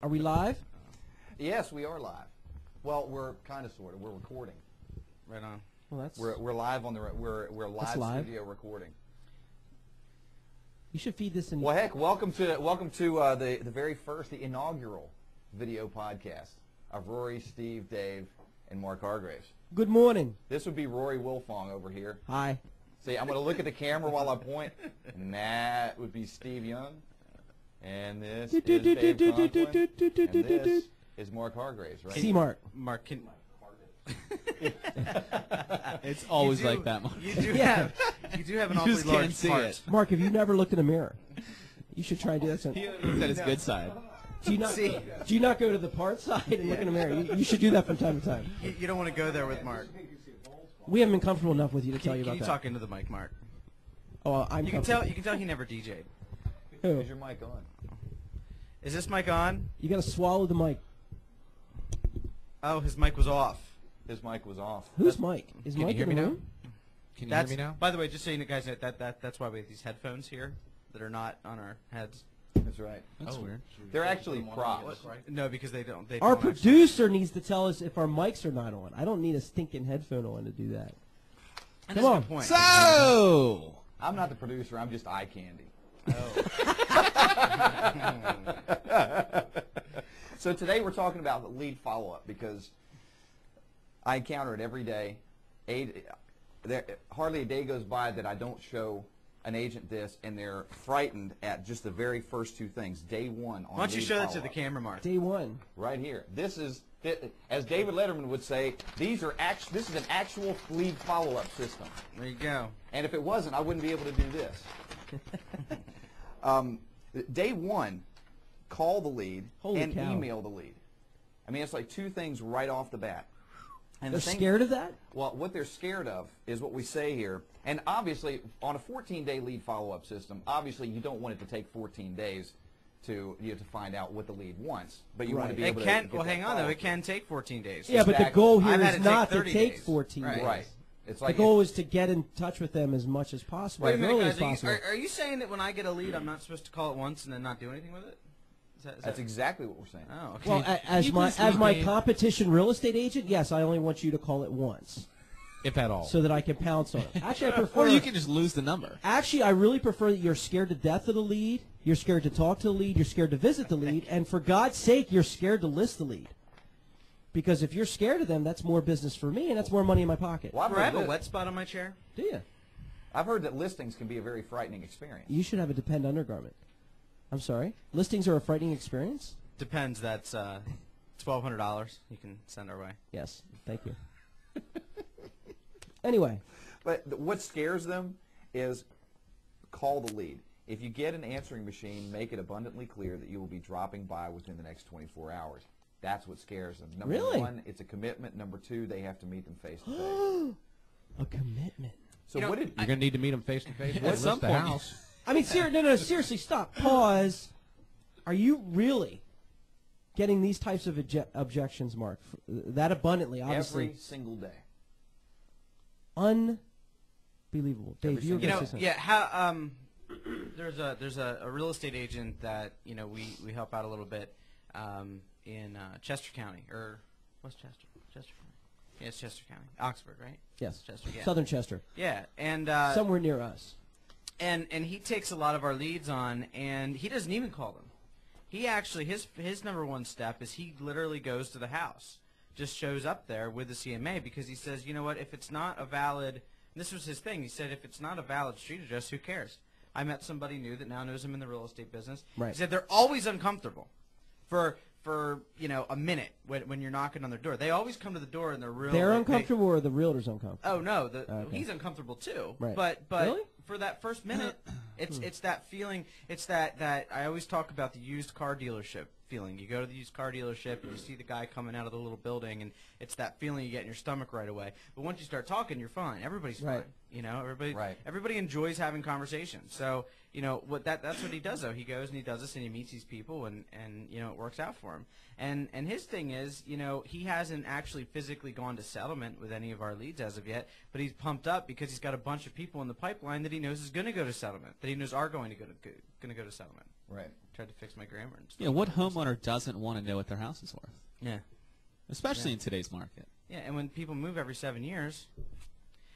Are we live? Yes, we are live. Well, we're kind of, sort of. We're recording. Right on. Well, that's. We're live on the we're That's live live. studio recording. You should feed this in. Well, heck, welcome to the very first, the inaugural video podcast of Rory, Steve, Dave, and Mark Hargraves. Good morning. This would be Rory Wilfong over here. Hi. See, I'm going to look at the camera while I point, and that would be Steve Young. And this is Dave Conklin, and this is Mark Hargraves, right? See, Mark. Mark, can It's always like that, Mark. you do Yeah. you do have an You awfully just can't large see part. it. Mark, have you never looked in a mirror? You should try and do that. He looks at his good side. Do you not go to the part side and look in a mirror? You should do that from time to time. You don't want to go there with Mark. We haven't been comfortable enough with you to tell Can you you about that. talk into the mic, Mark? Oh, I'm You can comfortable. tell he never DJ'd. Who? Is your mic on? Is this mic on? You got to swallow the mic. Oh, his mic was off. His mic was off. Who's Mike? Is Can you Mike hear in me the now? room? Can you hear That's me now? By the way, just so you guys know, that's why we have these headphones here that are not on our heads. That's right. That's weird. They're actually props. No, because they don't. They Our don't actually- producer needs to tell us if our mics are not on. I don't need a stinking headphone on to do that. That's Come a on. good point. So, I'm not the producer. I'm just eye candy. So today we're talking about the lead follow-up because I encounter it every day. Hardly a day goes by that I don't show an agent this, and they're frightened at just the very first two things. Day one on Why don't you lead show that to the follow-up. camera, Mark? Day one. Right here. This is, as David Letterman would say, this is an actual lead follow-up system. There you go. And if it wasn't, I wouldn't be able to do this. Day one, call the lead Holy and cow. email the lead. I mean, it's like two things right off the bat. And They're the thing- scared of that? Well, what they're scared of is what we say here. And obviously, on a 14-day lead follow-up system, obviously you don't want it to take 14 days to find out what the lead wants. But you want to be It able to can. get Well, that hang on though. follow-up. It can take 14 days. Yeah, but the Exactly. goal here I've had is it take not to 30 take days. 14 Right. days. Right. It's The like goal is to get in touch with them as much as possible, Wait a as minute, early guys. as possible. Are you saying that when I get a lead, I'm not supposed to call it once and then not do anything with it? Is that's that, exactly what we're saying. oh, okay. Well, as you my please regain- competition real estate agent, yes, I only want you to call it once if at all. so that I can pounce on it. Actually, I prefer. Or you can just lose the number. Actually, I really prefer that you're scared to death of the lead. You're scared to talk to the lead. You're scared to visit the lead, and for God's sake, you're scared to list the lead. Because if you're scared of them, that's more business for me, and that's more money in my pocket. Well, I've I heard have a this. wet spot on my chair. Do you? I've heard that listings can be a very frightening experience. You should have a Depend undergarment. I'm sorry. Listings are a frightening experience. Depends. That's $1,200. You can send our way. Yes. Thank you. Anyway. But what scares them is call the lead. If you get an answering machine, make it abundantly clear that you will be dropping by within the next 24 hours. That's what scares them. Number Really? one, it's a commitment. Number two, they have to meet them face to face. A commitment. So You know, what did You're going to need to meet them face to face. At some point. house. I mean, seriously, stop. Pause. Are you really getting these types of objections, Mark? That abundantly, obviously. every single day? Unbelievable. Dave, you were single going You to know, say something. yeah. How there's a real estate agent that we help out a little bit in Chester County, or what's Chester? Chester County. Yeah, it's Chester County. Oxford, right? Yes. Chester. Yeah. Southern Chester. Yeah, and Somewhere near us. and he takes a lot of our leads on, and he doesn't even call them. He actually his number one step is he literally goes to the house, just shows up there with the CMA, because he says, you know what, if it's not a valid, and this was his thing, he said, if it's not a valid street address, who cares? I met somebody new that now knows him in the real estate business. Right. He said they're always uncomfortable for a minute when you're knocking on their door. They always come to the door and they're real. They're uncomfortable or the realtor's uncomfortable? Oh no, Okay. he's uncomfortable too. Right. But Really? for that first minute, it's that feeling. It's that I always talk about the used car dealership feeling. You go to the used car dealership and you see the guy coming out of the little building, and it's that feeling you get in your stomach right away. But once you start talking, you're fine. Everybody's Right. fine. You know, Right. everybody enjoys having conversations. So you know, that's what he does though. He goes and he does this and he meets these people and you know, it works out for him. And his thing is, you know, he hasn't actually physically gone to settlement with any of our leads as of yet, but he's pumped up because he's got a bunch of people in the pipeline that he knows is going to go to settlement, that he knows are going to go to settlement. Right. Tried to fix my grammar and stuff. Yeah, what homeowner doesn't want to know what their house is worth? Yeah. Especially in today's market. Yeah, and when people move every 7 years,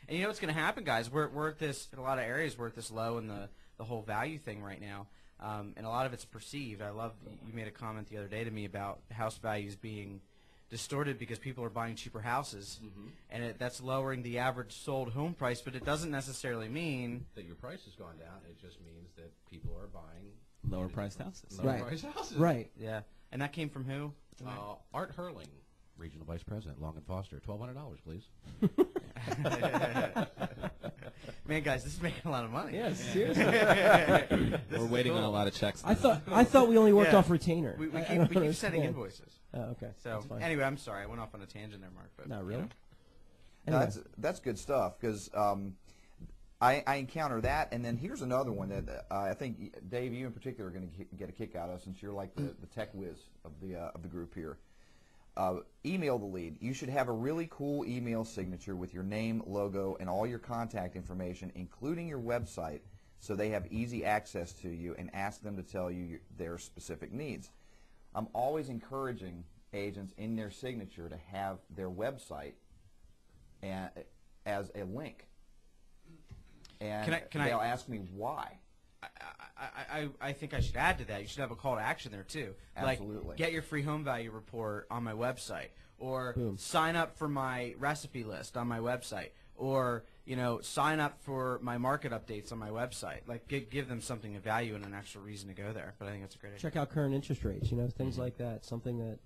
and you know what's going to happen, guys? We're at this, in a lot of areas, we're at this low in the whole value thing right now. And a lot of it's perceived. I love you made a comment the other day to me about house values being distorted because people are buying cheaper houses, and that's lowering the average sold home price. But it doesn't necessarily mean that your price has gone down. It just means that people are buying Lower priced houses. lower Right. price houses. Right. yeah. And that came from who? Art Hurling, Regional Vice President, Long and Foster. $1,200, please. Man, guys, this is making a lot of money. Yeah, seriously. We're waiting on a lot of checks. I thought we only worked Yeah. off retainer. We I keep don't sending understand. invoices. Oh, okay. So That's fine. anyway, I'm sorry, I went off on a tangent there, Mark. But Not you really. know. No, Anyway. that's good stuff because I encounter that, and then here's another one that I think Dave, you in particular, are going to get a kick out of since you're like the tech whiz of the group here. Email the lead. You should have a really cool email signature with your name, logo, and all your contact information, including your website, so they have easy access to you, and ask them to tell you their specific needs. I'm always encouraging agents in their signature to have their website as a link. And they'll ask me why. I think I should add to that. You should have a call to action there too. Absolutely. Like, get your free home value report on my website, or Boom. sign up for my recipe list on my website, or you know, sign up for my market updates on my website. Like, give them something of value and an actual reason to go there. But I think that's a great idea. Check out current interest rates. You know, things like that. Something that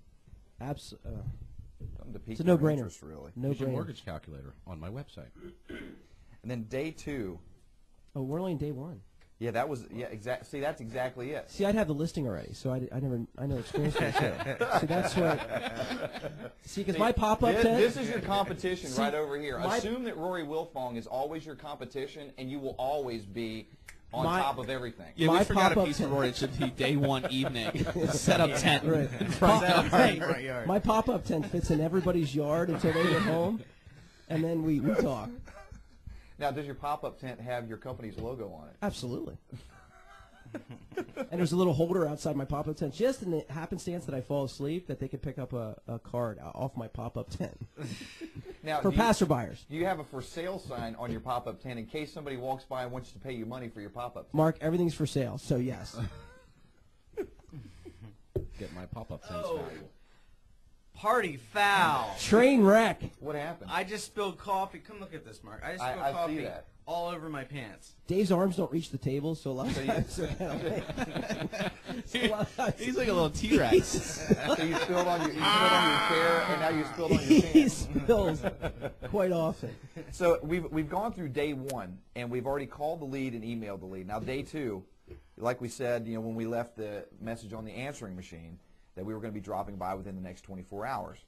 Something to pique it's a their no-brainer. interest, really. No Use your brainer. mortgage calculator on my website. And then day 2. Oh, we're only in day 1. Yeah, that was See, that's exactly it. See, I'd have the listing already, so I know experience with it. See, that's what. See, because my pop-up tent. This is your competition right over here. my- Assume that Rory Wilfong is always your competition, and you will always be on My- top of everything. Yeah, My we forgot a pop-up piece of tent. Rory. It should be day 1 evening. Set up tent. Right. Front yard. My pop-up tent fits in everybody's yard until they get home, and then we talk. Now, does your pop-up tent have your company's logo on it? Absolutely. And there's a little holder outside my pop-up tent, just in the happenstance that I fall asleep, that they could pick up a card off my pop-up tent Now, for passerbyers. do you have a for sale sign on your pop-up tent in case somebody walks by and wants to pay you money for your pop-up tent? Mark, everything's for sale, so yes. Get my pop-up tents valuable. Party foul. Train wreck. What happened? I just spilled coffee. Come look at this, Mark. I just spilled I see coffee that. all over my pants. Dave's arms don't reach the table, so a lot of times He's like a little T-Rex. So you spilled on your chair, and now you spilled on your he pants. spills quite often. So we've gone through day 1, and we've already called the lead and emailed the lead. Now day 2, like we said, when we left the message on the answering machine, that we were going to be dropping by within the next 24 hours.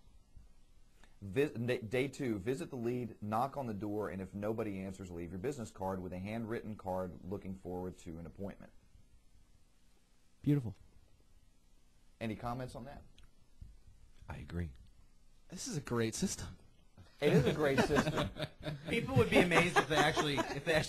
Day 2, visit the lead, knock on the door, and if nobody answers, leave your business card with a handwritten card looking forward to an appointment. Beautiful. Any comments on that? I agree. This is a great system. It is a great system. People would be amazed if they actually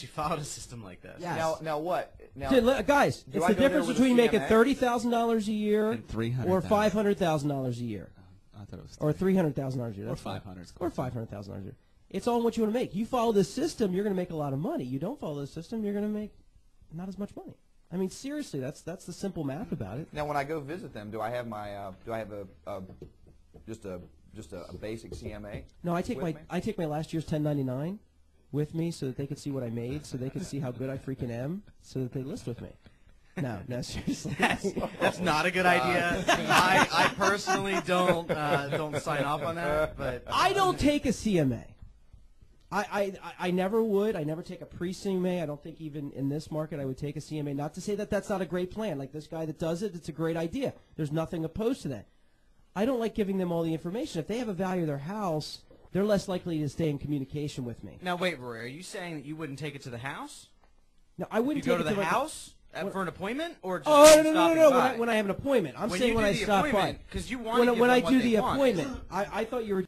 followed a system like this. Yes. Now what? Now, Guys, Do it's I the go there difference with a between making CMA? $30,000 a year And $300,000. or $500,000 a year, I thought it was or $300,000 a year. Or That's fine. 500. Or $500,000 a year. It's all what you want to make. You follow this system, you're going to make a lot of money. You don't follow this system, you're going to make not as much money. I mean, seriously, that's the simple math about it. Now when I go visit them, do I have my just a basic CMA? No, I take with my me? last year's 1099 with me so that they could see what I made, so they could see how good I freaking am, so that they list with me. No, seriously. That's not a good idea. I personally don't sign off on that. But I don't take a CMA. I never would. I never take a pre-CMA. I don't think even in this market I would take a CMA. Not to say that that's not a great plan. Like this guy that does it, it's a great idea. There's nothing opposed to that. I don't like giving them all the information. If they have a value of their house, they're less likely to stay in communication with me. now wait, Rory, are you saying that you wouldn't take it to the house? Now, I wouldn't You go take to it the like house? For an appointment or just Oh, no, no, no, stopping no! by? When I have an appointment, I'm When saying you when do I the stop by. appointment, 'cause you want to give when them I what do they the want. appointment, I thought you were